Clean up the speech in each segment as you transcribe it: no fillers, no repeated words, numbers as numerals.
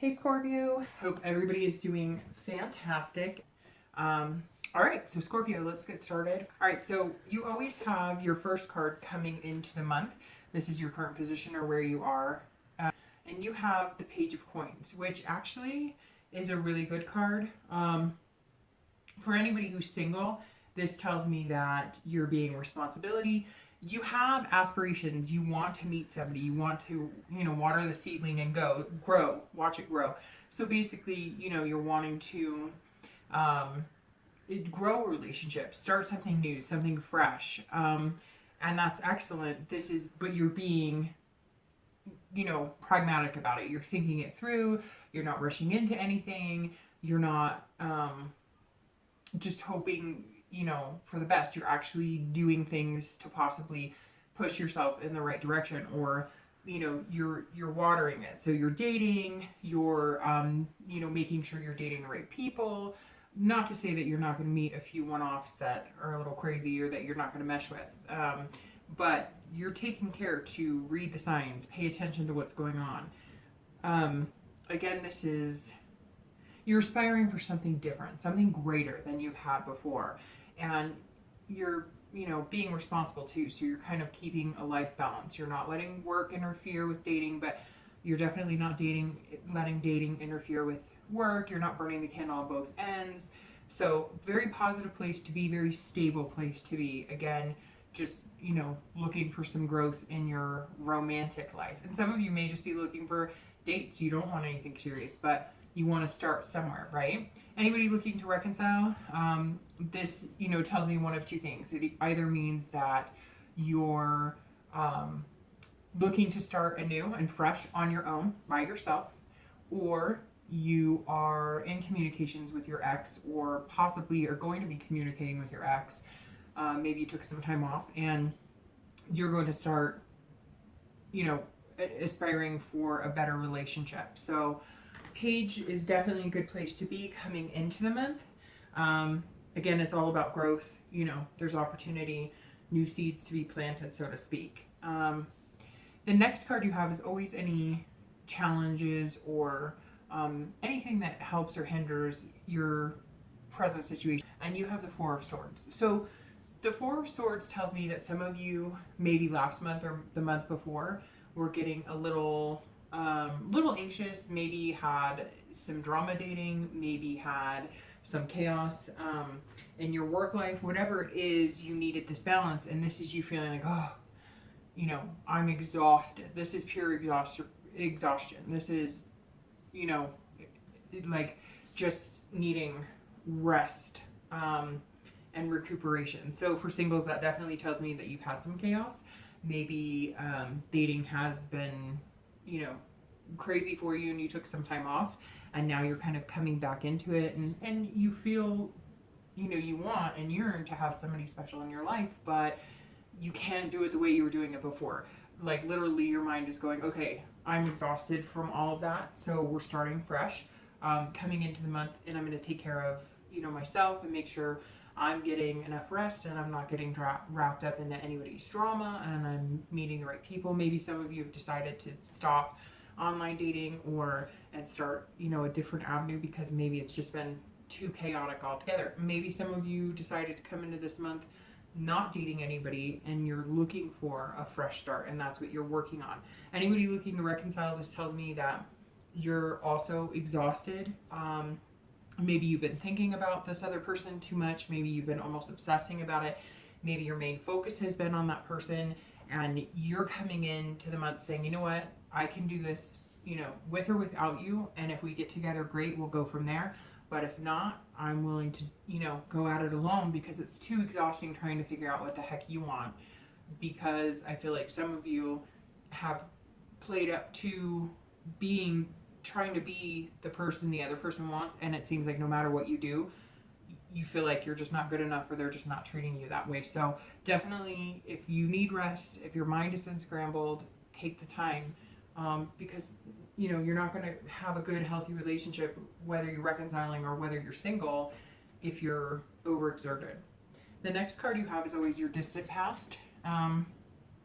Hey Scorpio, hope everybody is doing fantastic. All right, so Scorpio, let's get started. All right, so you always have your first card coming into the month. This is your current position or where you are. And you have the Page of Coins, which actually is a really good card. For anybody who's single, this tells me that you're being responsibility. You have aspirations. You want to meet somebody. You want to, water the seedling and grow, watch it grow. So basically, you're wanting to grow a relationship, start something new, something fresh. And that's excellent. But you're being, pragmatic about it. You're thinking it through. You're not rushing into anything. You're not just hoping, for the best. You're actually doing things to possibly push yourself in the right direction, or you're watering it. So you're dating, you're making sure you're dating the right people. Not to say that you're not going to meet a few one-offs that are a little crazy or that you're not going to mesh with, but you're taking care to read the signs, pay attention to what's going on. Again, you're aspiring for something different, something greater than you've had before. And you're, being responsible too. So you're kind of keeping a life balance. You're not letting work interfere with dating, but you're definitely not letting dating interfere with work. You're not burning the candle on both ends. So very positive place to be, very stable place to be. Again, just, looking for some growth in your romantic life. And some of you may just be looking for dates. You don't want anything serious, but you want to start somewhere, right? Anybody looking to reconcile, this, tells me one of two things. It either means that you're looking to start anew and fresh on your own by yourself, or you are in communications with your ex, or possibly are going to be communicating with your ex. Maybe you took some time off and you're going to start, aspiring for a better relationship. So Page is definitely a good place to be coming into the month. Again, it's all about growth. There's opportunity, new seeds to be planted, so to speak. The next card you have is always any challenges or anything that helps or hinders your present situation. And you have the Four of Swords. So the Four of Swords tells me that some of you, maybe last month or the month before, were getting a little anxious, maybe had some drama dating, maybe had some chaos in your work life. Whatever it is, you needed this balance, and this is you feeling like, I'm exhausted. This is pure exhaustion. This is, like just needing rest and recuperation. So for singles, that definitely tells me that you've had some chaos. Maybe dating has been, crazy for you and you took some time off, and now you're kind of coming back into it, and you feel, you want and yearn to have somebody special in your life, but you can't do it the way you were doing it before. Like literally your mind is going, okay, I'm exhausted from all of that, so we're starting fresh, coming into the month, and I'm going to take care of, myself and make sure I'm getting enough rest and I'm not getting wrapped up into anybody's drama, and I'm meeting the right people. Maybe some of you have decided to stop online dating and start, a different avenue because maybe it's just been too chaotic altogether. Maybe some of you decided to come into this month not dating anybody and you're looking for a fresh start, and that's what you're working on. Anybody looking to reconcile, this tells me that you're also exhausted. Maybe you've been thinking about this other person too much. Maybe you've been almost obsessing about it. Maybe your main focus has been on that person, and you're coming into the month saying, you know what, I can do this, with or without you. And if we get together, great, we'll go from there. But if not, I'm willing to, go at it alone, because it's too exhausting trying to figure out what the heck you want. Because I feel like some of you have played up to trying to be the person the other person wants, and it seems like no matter what you do, you feel like you're just not good enough, or they're just not treating you that way. So definitely, if you need rest, if your mind has been scrambled, take the time, because you're not going to have a good, healthy relationship, whether you're reconciling or whether you're single, if you're overexerted. The next card you have is always your distant past, and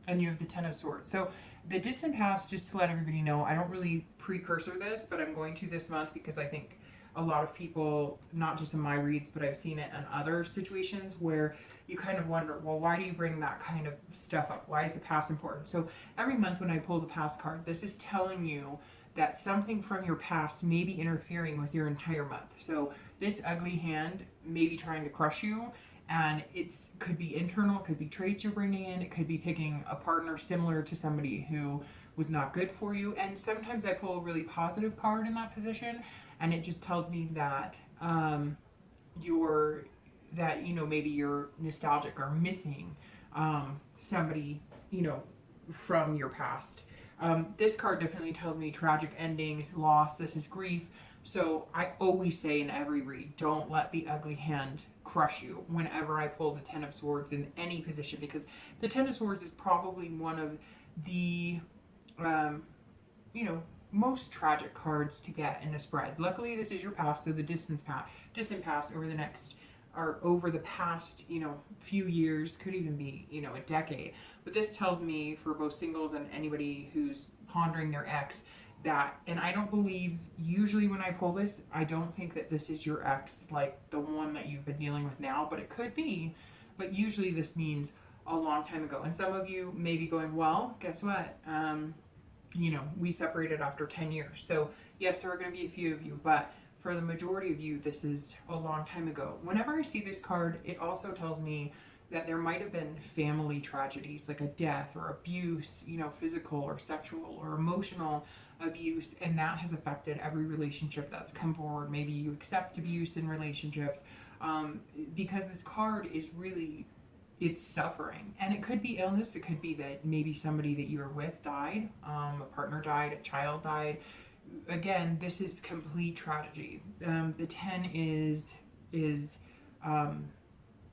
you have the Ten of Swords. So The distant past, just to let everybody know, I don't really precursor this, but I'm going to this month because I think a lot of people, not just in my reads, but I've seen it in other situations where you kind of wonder, well, why do you bring that kind of stuff up? Why is the past important? So every month when I pull the past card, this is telling you that something from your past may be interfering with your entire month. So this ugly hand may be trying to crush you, and it's could be internal, it could be traits you're bringing in, it could be picking a partner similar to somebody who was not good for you. And sometimes I pull a really positive card in that position, and it just tells me that you're that maybe you're nostalgic or missing somebody from your past. This card definitely tells me tragic endings, loss. This is grief. So I always say in every read, don't let the ugly hand crush you whenever I pull the Ten of Swords in any position, because the Ten of Swords is probably one of the most tragic cards to get in a spread. Luckily, this is your past, so the distant past over the past few years, could even be a decade. But this tells me, for both singles and anybody who's pondering their ex, that, and I don't believe, usually when I pull this, I don't think that this is your ex, like the one that you've been dealing with now, but it could be. But usually this means a long time ago. And some of you may be going, well, guess what? We separated after 10 years. So yes, there are going to be a few of you, but for the majority of you, this is a long time ago. Whenever I see this card, it also tells me that there might have been family tragedies, like a death or abuse, physical or sexual or emotional abuse, and that has affected every relationship that's come forward. Maybe you accept abuse in relationships, because this card is really, it's suffering. And it could be illness, it could be that maybe somebody that you were with died, a partner died, a child died. Again, this is complete tragedy. The 10 is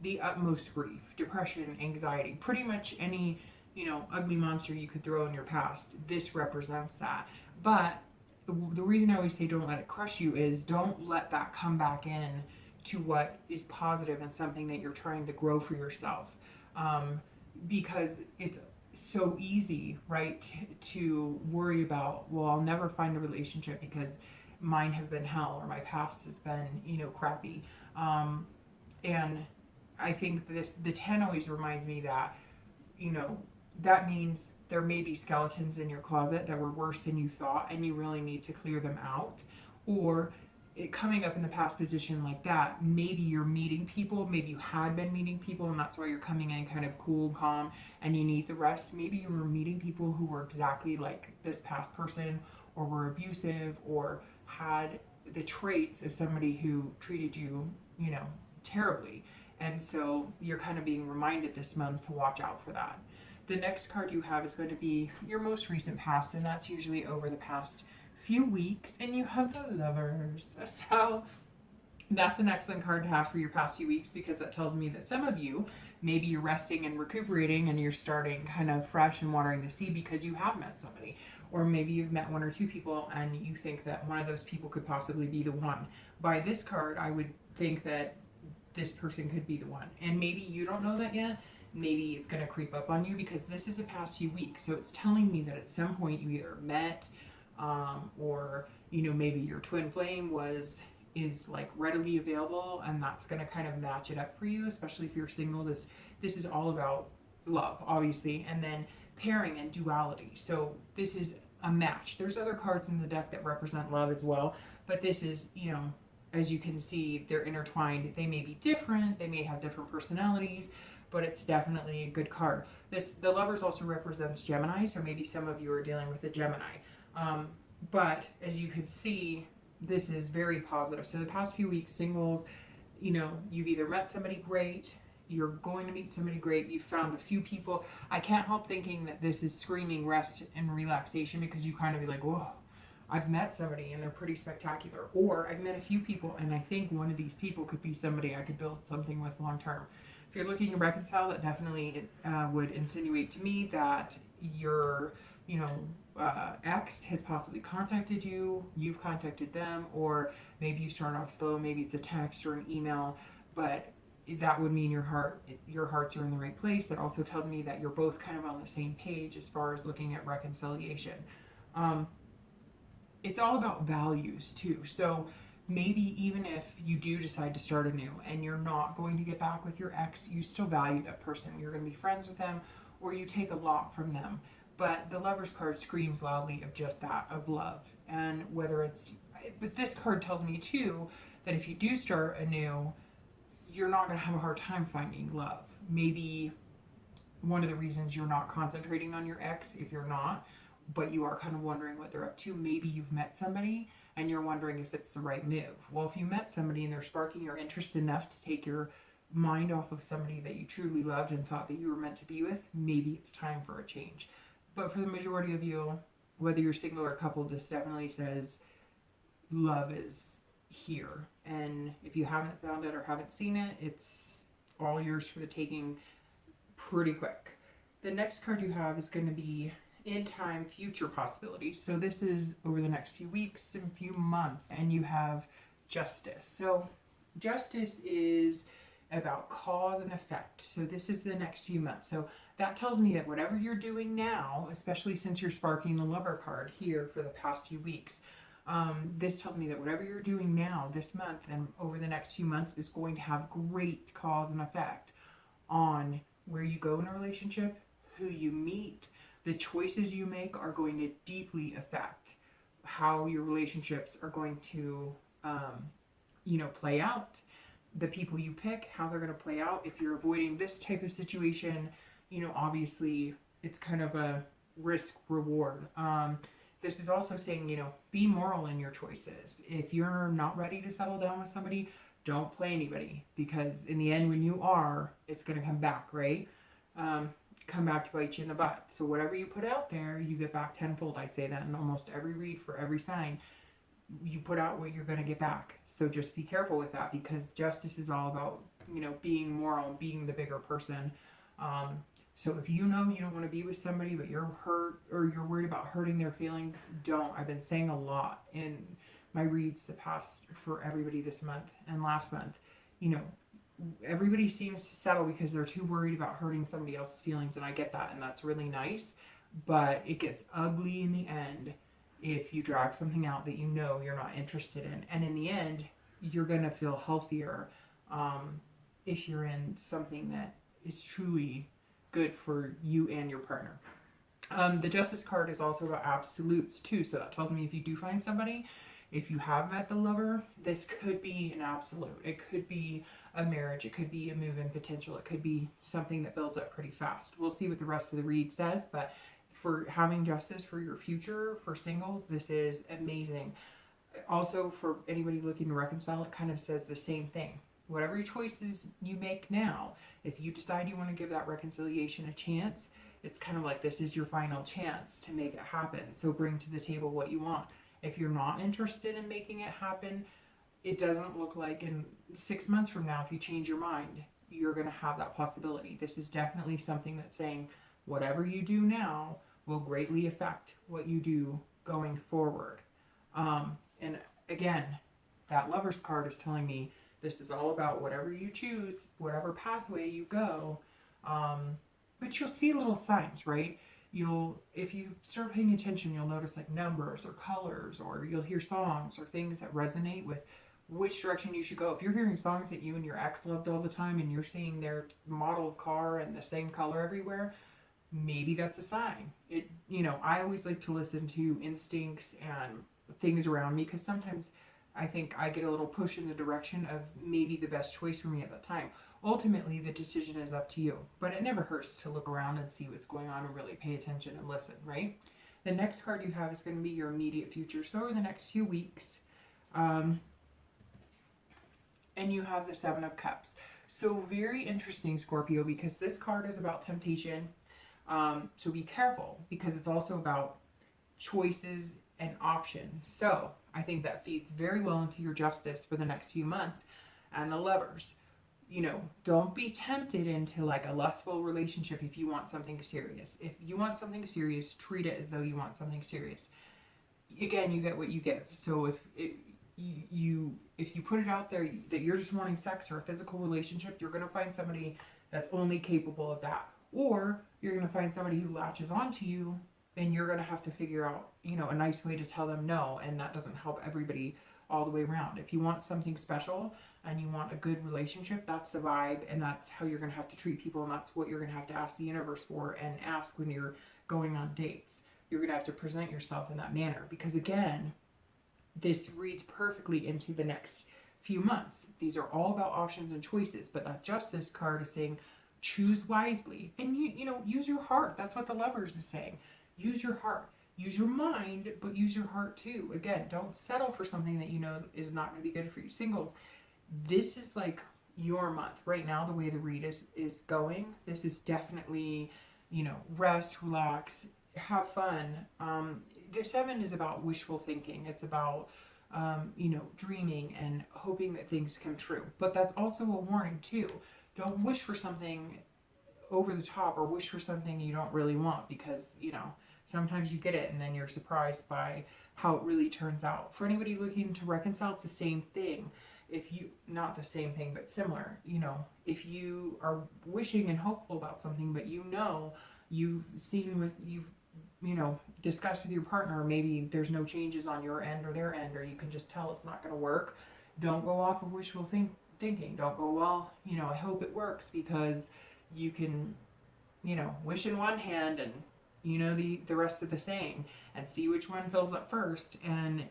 the utmost grief, depression, anxiety, pretty much any ugly monster you could throw in your past. This represents that. But the reason I always say don't let it crush you is don't let that come back in to what is positive and something that you're trying to grow for yourself, because it's so easy, right, to worry about, well, I'll never find a relationship because mine have been hell, or my past has been crappy. And I think the 10 always reminds me that that means there may be skeletons in your closet that were worse than you thought, and you really need to clear them out. Or coming up in the past position like that, maybe you're meeting people, maybe you had been meeting people, and that's why you're coming in kind of cool and calm and you need the rest. Maybe you were meeting people who were exactly like this past person, or were abusive, or had the traits of somebody who treated you terribly. And so you're kind of being reminded this month to watch out for that. The next card you have is going to be your most recent past, and that's usually over the past few weeks, and you have the Lovers. So that's an excellent card to have for your past few weeks, because that tells me that some of you, maybe you're resting and recuperating and you're starting kind of fresh and watering the sea because you have met somebody. Or maybe you've met one or two people and you think that one of those people could possibly be the one. By this card, I would think that this person could be the one. And maybe you don't know that yet. Maybe it's going to creep up on you, because this is the past few weeks. So it's telling me that at some point you either met, or maybe your twin flame is like readily available, and that's going to kind of match it up for you. Especially if you're single, this is all about love, obviously, and then pairing and duality. So this is a match. There's other cards in the deck that represent love as well, but this is, as you can see, they're intertwined. They may be different, they may have different personalities, but it's definitely a good card. The Lovers also represents Gemini, so maybe some of you are dealing with a Gemini. But as you can see, this is very positive. So the past few weeks, singles, you've either met somebody great, you're going to meet somebody great, you've found a few people. I can't help thinking that this is screaming rest and relaxation, because you kind of be like, whoa, I've met somebody and they're pretty spectacular. Or I've met a few people and I think one of these people could be somebody I could build something with long term. If you're looking to reconcile, that definitely would insinuate to me that your ex has possibly contacted you, you've contacted them, or maybe you start off slow, maybe it's a text or an email, but that would mean your hearts are in the right place. That also tells me that you're both kind of on the same page as far as looking at reconciliation. It's all about values too. So maybe even if you do decide to start anew and you're not going to get back with your ex, you still value that person. You're going to be friends with them, or you take a lot from them. But the Lover's card screams loudly of just that, of love. And whether it's, but this card tells me too that if you do start anew, you're not going to have a hard time finding love. Maybe one of the reasons you're not concentrating on your ex, if you're not, but you are kind of wondering what they're up to. Maybe you've met somebody and you're wondering if it's the right move. Well, if you met somebody and they're sparking your interest enough to take your mind off of somebody that you truly loved and thought that you were meant to be with, maybe it's time for a change. But for the majority of you, whether you're single or coupled, this definitely says love is here. And if you haven't found it or haven't seen it, it's all yours for the taking pretty quick. The next card you have is going to be in time, future possibilities. So this is over the next few weeks and few months. And you have justice. So justice is about cause and effect. So this is the next few months. So that tells me that whatever you're doing now, especially since you're sparking the Lover card here for the past few weeks, this tells me that whatever you're doing now, this month and over the next few months, is going to have great cause and effect on where you go in a relationship, who you meet. The choices you make are going to deeply affect how your relationships are going to, play out. The people you pick, how they're going to play out. If you're avoiding this type of situation, obviously it's kind of a risk reward. This is also saying, be moral in your choices. If you're not ready to settle down with somebody, don't play anybody, because in the end, when you are, it's going to come back, right? Come back to bite you in the butt. So whatever you put out there, you get back tenfold. I say that in almost every read for every sign. You put out what you're going to get back. So just be careful with that, because justice is all about, being moral and being the bigger person. So if you know you don't want to be with somebody, but you're hurt or you're worried about hurting their feelings, don't. I've been saying a lot in my reads the past for everybody this month and last month. Everybody seems to settle because they're too worried about hurting somebody else's feelings, and I get that, and that's really nice. But it gets ugly in the end if you drag something out that you're not interested in. And in the end, you're going to feel healthier if you're in something that is truly good for you and your partner. The Justice card is also about absolutes too. So that tells me if you do find somebody, if you have met the Lover, this could be an absolute. It could be a marriage. It could be a move-in potential. It could be something that builds up pretty fast. We'll see what the rest of the read says, but for having justice for your future, for singles, this is amazing. Also, for anybody looking to reconcile, it kind of says the same thing. Whatever your choices you make now, if you decide you want to give that reconciliation a chance, it's kind of like this is your final chance to make it happen. So bring to the table what you want. If you're not interested in making it happen, it doesn't look like in 6 months from now, if you change your mind, you're going to have that possibility. This is definitely something that's saying whatever you do now will greatly affect what you do going forward. And again, that Lover's card is telling me this is all about whatever you choose, whatever pathway you go. But you'll see little signs, right? If you start paying attention, you'll notice like numbers or colors, or you'll hear songs or things that resonate with which direction you should go. If you're hearing songs that you and your ex loved all the time and you're seeing their model of car and the same color everywhere, maybe that's a sign. I always like to listen to instincts and things around me, because sometimes I think I get a little push in the direction of maybe the best choice for me at that time. Ultimately, the decision is up to you, but it never hurts to look around and see what's going on and really pay attention and listen, right? The next card you have is going to be your immediate future. So over the next few weeks, and you have the Seven of Cups. So very interesting, Scorpio, because this card is about temptation. So be careful, because it's also about choices and options. So I think that feeds very well into your justice for the next few months. And the Lovers, don't be tempted into like a lustful relationship if you want something serious. If you want something serious, treat it as though you want something serious. Again, you get what you give. So if you put it out there that you're just wanting sex or a physical relationship, you're going to find somebody that's only capable of that. Or you're going to find somebody who latches onto you, and you're going to have to figure out, a nice way to tell them no, and that doesn't help everybody all the way around. If you want something special and you want a good relationship, that's the vibe, and that's how you're going to have to treat people, and that's what you're going to have to ask the universe for and ask when you're going on dates. You're going to have to present yourself in that manner, because again, this reads perfectly into the next few months. These are all about options and choices, but that Justice card is saying choose wisely, and use your heart. That's what the Lovers is saying. Use your heart. Use your mind, but use your heart too. Again, don't settle for something that is not going to be good for you. Singles, this is like your month right now. The way the read is going, this is definitely rest, relax, have fun. The 7 is about wishful thinking. It's about dreaming and hoping that things come true. But that's also a warning too. Don't wish for something over the top, or wish for something you don't really want, because sometimes you get it and then you're surprised by how it really turns out. For anybody looking to reconcile, it's the same thing. Not the same thing, but similar. If you are wishing and hopeful about something, but you've discussed with your partner, or maybe there's no changes on your end or their end, or you can just tell it's not going to work, don't go off of wishful thinking. Don't go, well, I hope it works, because you can, wish in one hand and the rest of the saying, and see which one fills up first. And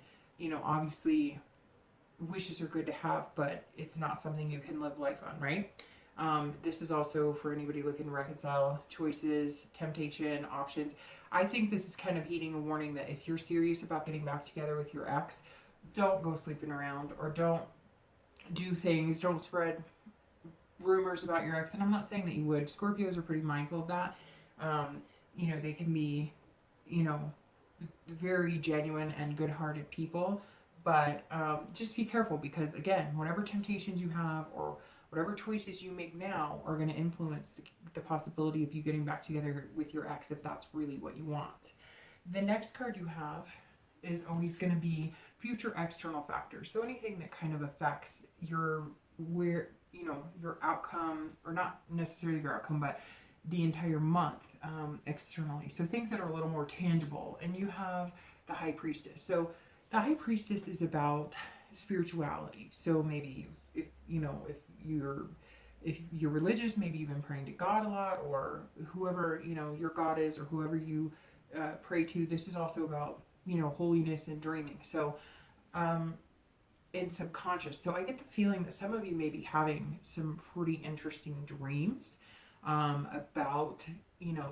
obviously wishes are good to have, but it's not something you can live life on, right? This is also for anybody looking to reconcile: choices, temptation, options. I think this is kind of heeding a warning that if you're serious about getting back together with your ex, don't go sleeping around, or don't do things, don't spread rumors about your ex. And I'm not saying that you would. Scorpios are pretty mindful of that. They can be, very genuine and good-hearted people, but just be careful, because again, whatever temptations you have or whatever choices you make now are going to influence the possibility of you getting back together with your ex, if that's really what you want. The next card you have is always going to be future external factors. So anything that kind of affects your outcome, or not necessarily your outcome, but the entire month externally. So things that are a little more tangible. And you have the High Priestess. So the High Priestess is about spirituality. So maybe if you're religious, maybe you've been praying to God a lot, or whoever your God is, or whoever you pray to. This is also about holiness and dreaming. So in subconscious. So I get the feeling that some of you may be having some pretty interesting dreams about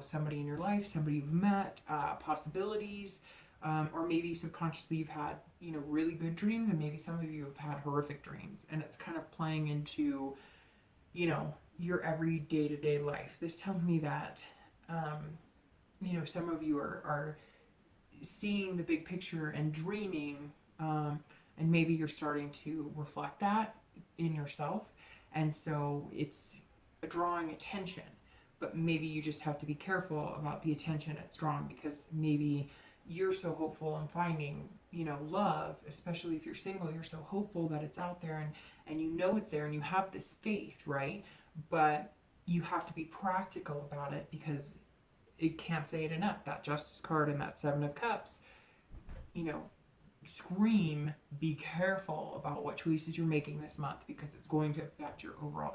somebody in your life, somebody you've met, possibilities, or maybe subconsciously you've had really good dreams, and maybe some of you have had horrific dreams, and it's kind of playing into your every day-to-day life. This tells me that some of you are seeing the big picture and dreaming, and maybe you're starting to reflect that in yourself, and so it's drawing attention. But maybe you just have to be careful about the attention it's drawing, because maybe you're so hopeful in finding love, especially if you're single. You're so hopeful that it's out there, and it's there, and you have this faith, right? But you have to be practical about it, because it can't say it enough. That Justice card and that 7 of Cups, scream, be careful about what choices you're making this month, because it's going to affect your overall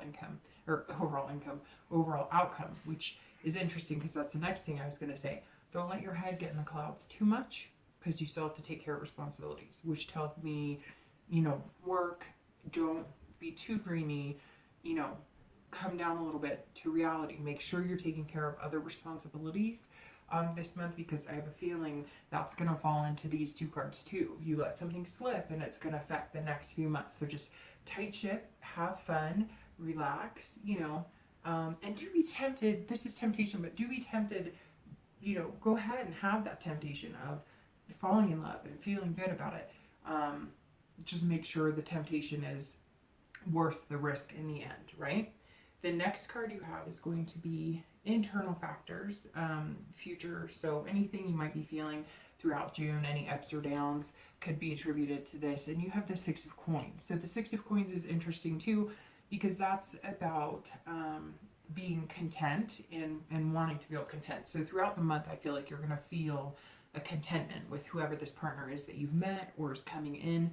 outcome, which is interesting, because that's the next thing I was going to say. Don't let your head get in the clouds too much, because you still have to take care of responsibilities, which tells me, work. Don't be too dreamy, come down a little bit to reality. Make sure you're taking care of other responsibilities this month, because I have a feeling that's going to fall into these 2 cards too. You let something slip and it's going to affect the next few months. So just tight ship, have fun, relax, and do be tempted. This is temptation, but do be tempted, go ahead and have that temptation of falling in love and feeling good about it. Just make sure the temptation is worth the risk in the end, right? The next card you have is going to be internal factors, future. So anything you might be feeling throughout June. Any ups or downs could be attributed to this. And you have the Six of Coins. So the Six of Coins is interesting too, because that's about being content and wanting to feel content. So throughout the month, I feel like you're going to feel a contentment with whoever this partner is that you've met or is coming in.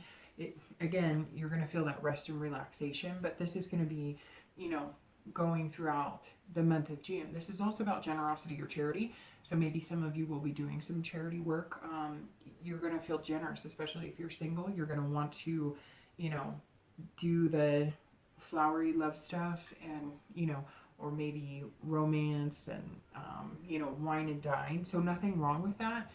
Again, you're going to feel that rest and relaxation, but this is going to be, you know, going throughout the month of June. This is also about generosity or charity. So maybe some of you will be doing some charity work. You're going to feel generous, especially if you're single. You're going to want to, you know, do the flowery love stuff and, you know, or maybe romance and, you know, wine and dine. So nothing wrong with that.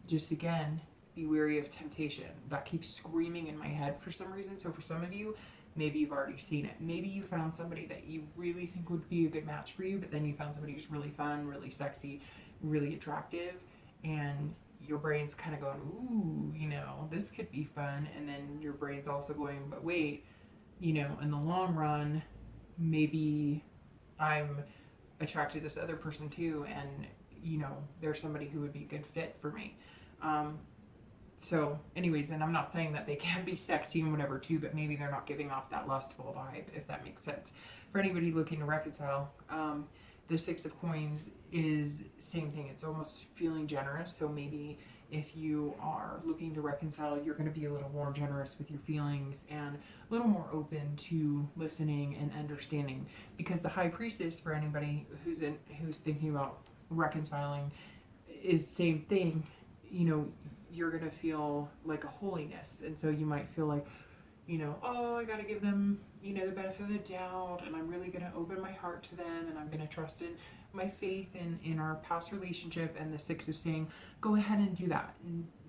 Just again, be wary of temptation. That keeps screaming in my head for some reason. So for some of you, maybe you've already seen it. Maybe you found somebody that you really think would be a good match for you, but then you found somebody who's really fun, really sexy, really attractive, and your brain's kind of going, ooh, you know, this could be fun. And then your brain's also going, but wait, you know, in the long run, maybe I'm attracted to this other person too, and, you know, there's somebody who would be a good fit for me. So anyways, and I'm not saying that they can be sexy and whatever too, but maybe they're not giving off that lustful vibe, if that makes sense. For anybody looking to reconcile, the Six of Coins is same thing. It's almost feeling generous. So maybe if you are looking to reconcile, you're going to be a little more generous with your feelings and a little more open to listening and understanding, because the High Priestess, for anybody who's thinking about reconciling, is same thing. You know, you're going to feel like a holiness. And so you might feel like, you know, oh, I got to give them, you know, the benefit of the doubt, and I'm really going to open my heart to them, and I'm going to trust in my faith in our past relationship. And the Six is saying, go ahead and do that.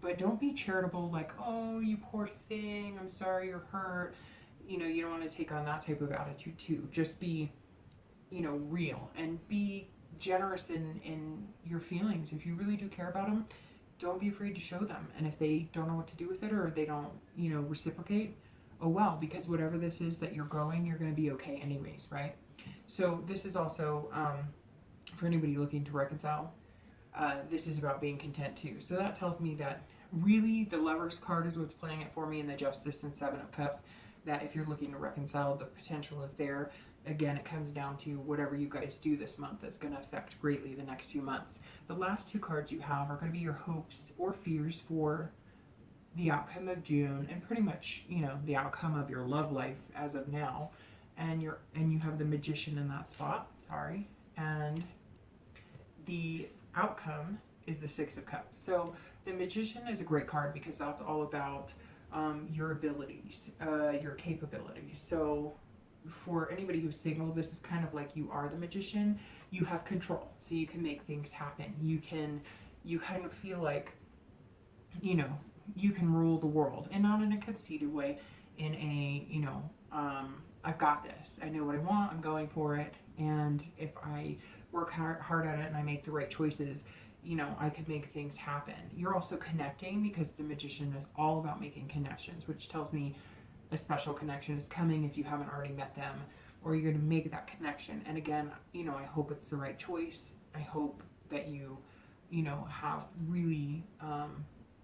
But don't be charitable, like, oh, you poor thing, I'm sorry you're hurt. You know, you don't want to take on that type of attitude too. Just be, you know, real and be generous in your feelings. If you really do care about them, don't be afraid to show them. And if they don't know what to do with it, or if they don't, you know, reciprocate, oh well, because whatever this is that you're growing, you're going to be okay anyways, right? So this is also, for anybody looking to reconcile, this is about being content too. So that tells me that really the Lover's card is what's playing it for me, and the Justice and Seven of Cups, that if you're looking to reconcile, the potential is there. Again, it comes down to whatever you guys do this month is going to affect greatly the next few months. The last two cards you have are going to be your hopes or fears for the outcome of June, and pretty much, you know, the outcome of your love life as of now. And you have the Magician in that spot. Sorry. And the outcome is the Six of Cups. So the Magician is a great card because that's all about your abilities, your capabilities. So for anybody who's single, this is kind of like you are the magician. You have control, so you can make things happen. You kind of feel like, you know, you can rule the world, and not in a conceited way, in a, you know, I've got this. I know what I want. I'm going for it. And if I work hard at it and I make the right choices, you know, I could make things happen. You're also connecting, because the Magician is all about making connections, which tells me a special connection is coming if you haven't already met them, or you're going to make that connection. And again, you know, I hope it's the right choice. I hope that you know, have really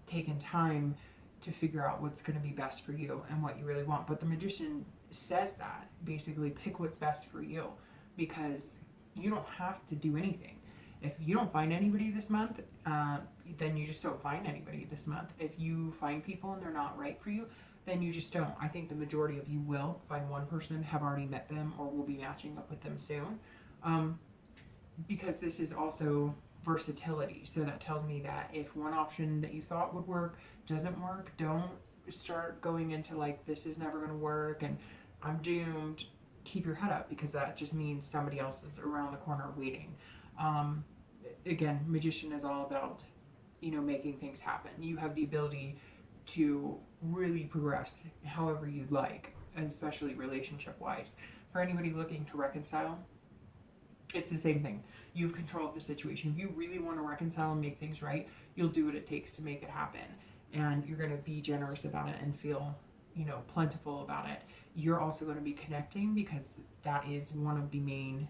taken time to figure out what's going to be best for you and what you really want. But the Magician says that basically pick what's best for you, because you don't have to do anything. If you don't find anybody this month, then you just don't find anybody this month. If you find people and they're not right for you, then you just don't. I think the majority of you will find one person, have already met them, or will be matching up with them soon. Because this is also versatility. So that tells me that if one option that you thought would work doesn't work, don't start going into like, this is never going to work and I'm doomed. Keep your head up, because that just means somebody else is around the corner waiting. Again, Magician is all about, you know, making things happen. You have the ability to really progress however you'd like, especially relationship wise. For anybody looking to reconcile, it's the same thing. You have control of the situation. If you really want to reconcile and make things right, you'll do what it takes to make it happen. And you're going to be generous about it and feel, you know, plentiful about it. You're also going to be connecting, because that is one of the main,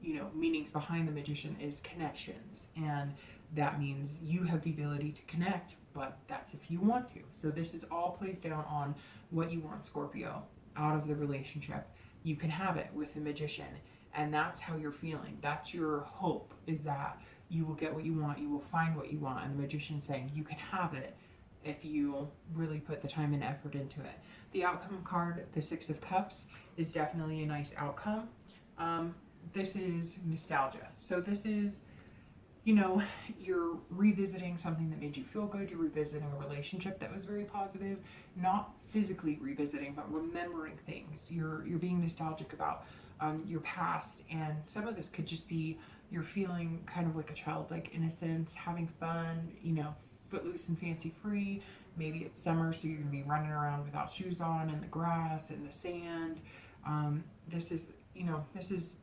you know, meanings behind the Magician is connections. And that means you have the ability to connect, but that's if you want to. So this is all placed down on what you want, Scorpio, out of the relationship. You can have it with the Magician, and that's how you're feeling. That's your hope, is that you will get what you want, you will find what you want. And the Magician's saying you can have it if you really put the time and effort into it. The outcome card, the Six of Cups, is definitely a nice outcome. This is nostalgia. So this is, you know, you're revisiting something that made you feel good. You're revisiting a relationship that was very positive. Not physically revisiting, but remembering things. You're being nostalgic about your past. And some of this could just be you're feeling kind of like a childlike innocence, having fun, you know, footloose and fancy free. Maybe it's summer, so you're going to be running around without shoes on in the grass, in the sand. This is, you know, this is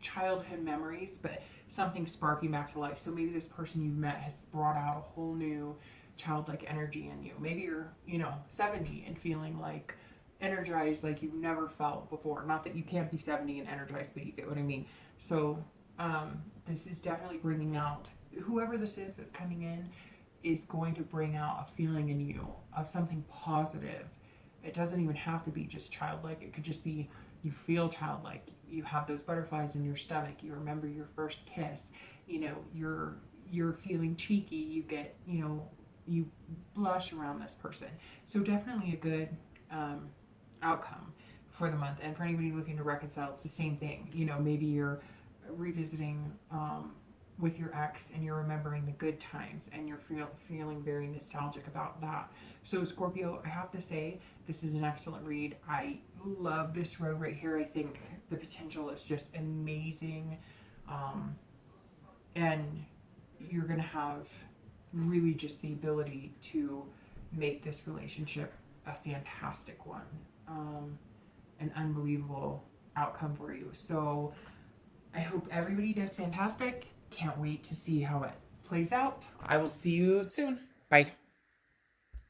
childhood memories, but something sparking back to life. So maybe this person you've met has brought out a whole new childlike energy in you. Maybe you're, you know, 70 and feeling like energized like you've never felt before. Not that you can't be 70 and energized, but you get what I mean. So this is definitely bringing out, whoever this is that's coming in is going to bring out a feeling in you of something positive. It doesn't even have to be just childlike. It could just be you feel childlike. You have those butterflies in your stomach. You remember your first kiss. You know, you're feeling cheeky. You get, you know, you blush around this person. So definitely a good outcome for the month. And for anybody looking to reconcile, it's the same thing. You know, maybe you're revisiting with your ex and you're remembering the good times and you're feeling very nostalgic about that. So Scorpio, I have to say, this is an excellent read. I love this row right here. I think the potential is just amazing. And you're going to have really just the ability to make this relationship a fantastic one. An unbelievable outcome for you. So I hope everybody does fantastic. Can't wait to see how it plays out. I will see you soon. Bye.